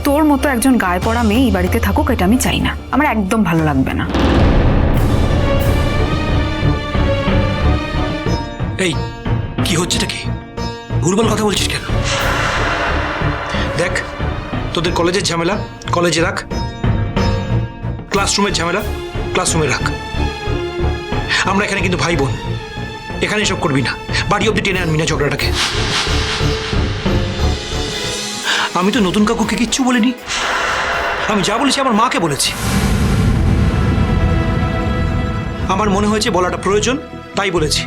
তোর মতো একজন গায়ে পড়া মেয়ে এই বাড়িতে থাকুক এটা আমি চাই না, আমার একদম ভালো লাগবে না। এই কি হচ্ছেটা কি? ভুলভাল কথা বলছিস কেন? দেখ, তোদের কলেজের ঝামেলা কলেজে রাখ, ক্লাসরুমের ঝামেলা ক্লাসরুমে রাখ। আমরা এখানে কিন্তু ভাই বোন, এখানে এসব করবি না। বাড়ি অব্দি টেনে আনবি না ঝগড়াটাকে। আমি তো নতুন কাকুকে কিচ্ছু বলিনি, আমি যা বলেছি আমার মাকে বলেছি। আমার মনে হয়েছে বলাটা প্রয়োজন, তাই বলেছি।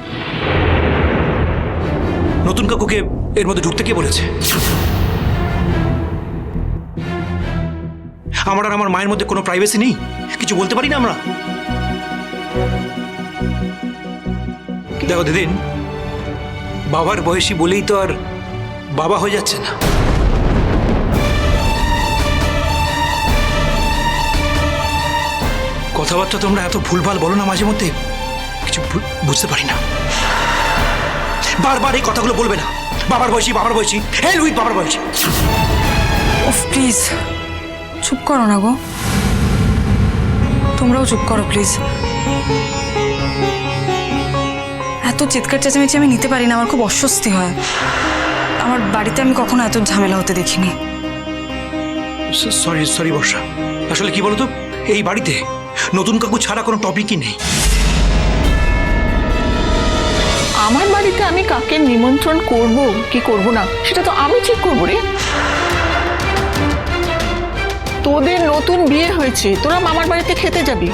নতুন কাকুকে এর মধ্যে ঢুকতে কে বলেছে? আমার আর আমার মায়ের মধ্যে কোনো প্রাইভেসি নেই? কিছু বলতে পারি না আমরা? দেখো দিদিন, বাবার বয়সী বলেই তো আর বাবা হয়ে যাচ্ছে না। কথাবার্তা তোমরা এত ভুলভাল বলো না মাঝে মধ্যে, কিছু বুঝতে পারি না। বারবার এই কথাগুলো বলবে না। বাবার বয়সী বাবার বয়সী, হেল উইথ বাবার বয়সী। ওফ প্লিজ চুপ করো না গো, তোমরাও চুপ করো প্লিজ। এত চিৎকার চেঁচামেচি আমি নিতে পারি না, আমার খুব অস্বস্তি হয়। আমার বাড়িতে আমি কখনো এত ঝামেলা হতে দেখিনি। সরি সরি বর্ষা, আসলে কি বলতো, এই বাড়িতে নতুন কাকু ছাড়া কোনো টপিকই নেই। আমার বাড়িতে আমি কাকে নিমন্ত্রণ করব কি করব না সেটা তো আমি ঠিক করবো রে। তোদের নতুন বিয়ে হয়েছে, তোরা মামার বাড়িতে খেতে যাবি।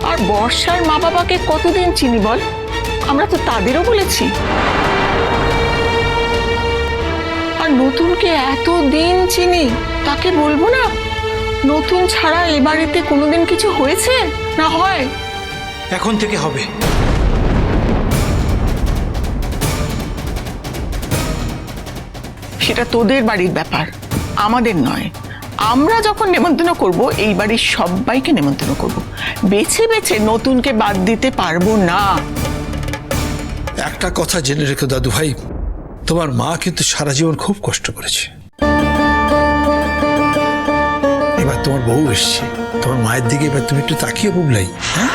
আর বর্ষার মা বাবাকে কতদিন চিনি বল, আমরা তো তাদেরও বলেছি। আর নতুনকে এতদিন চিনি, তাকে বলবো না? নতুন ছাড়া এ বাড়িতে কোনোদিন কিছু হয়েছে না হয়? এখন থেকে হবে। সেটা তোদের বাড়ির ব্যাপার, আমাদের নয়। আমরা যখন নেমন্তন্ন করব, এই বাড়ির সবাইকে নেমন্তন্ন করব, বেছে বেছে নতুনকে বাদ দিতে পারবো না। একটা কথা জেনে রেখো দাদু ভাই, তোমার মা কিন্তু সারা জীবন খুব কষ্ট করেছে। এবার তোমার বউ এসছে, তোমার মায়ের দিকে এবার তুমি একটু তাকিয়ে বুবলাই। হ্যাঁ,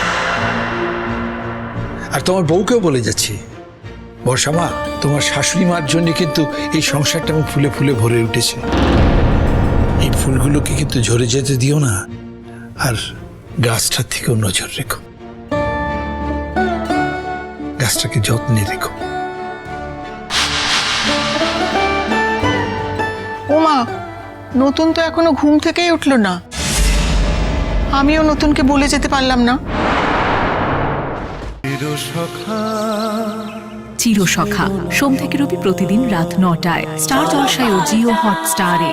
আর তোমার বউকেও বলে যাচ্ছি, বর্ষা মা, তোমার শাশুড়ি মার জন্য কিন্তু এই সংসারটা আমার ফুলে ফুলে ভরে উঠেছে। এই ফুলগুলোকে কিন্তু ঝরে যেতে দিও না, আর গাছটার থেকেও নজর রেখো, গাছটাকে যত্নে রেখো। ওমা, নতুন তো এখনো ঘুম থেকেই উঠলো না, আমিও নতুনকে বলে যেতে পারলাম না। চিরসখা সোম থেকে রবি প্রতিদিন রাত ৯টায় স্টার জলসায় ও জিও হটস্টারে।